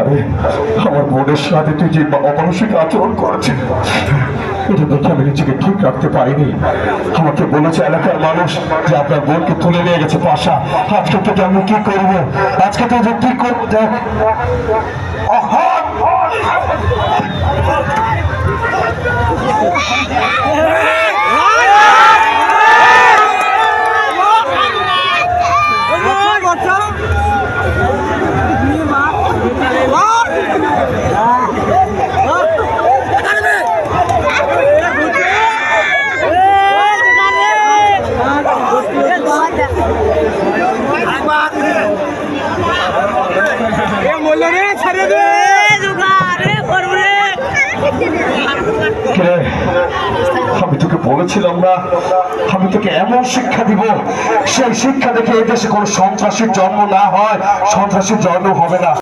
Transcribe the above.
আরে আমার বোনের সাথে তুই যে অমানসিক আচরণ করেছিস, এটা দেখে আমি নিজেকে ঠিক রাখতে পারিনি। আমাকে বলেছে এলাকার মানুষ যে আপনার বোনকে তুলে নিয়ে গেছে পাশা। আজকে থেকে আমি কি করবো? আজকে তো যে কি করবো দেখ। আমি তোকে বলেছিলাম না, আমি তোকে এমন শিক্ষা দিব, সেই শিক্ষা দেখে এই দেশে কোনো সন্ত্রাসীর জন্ম না হয়, সন্ত্রাসীর জন্ম হবে না।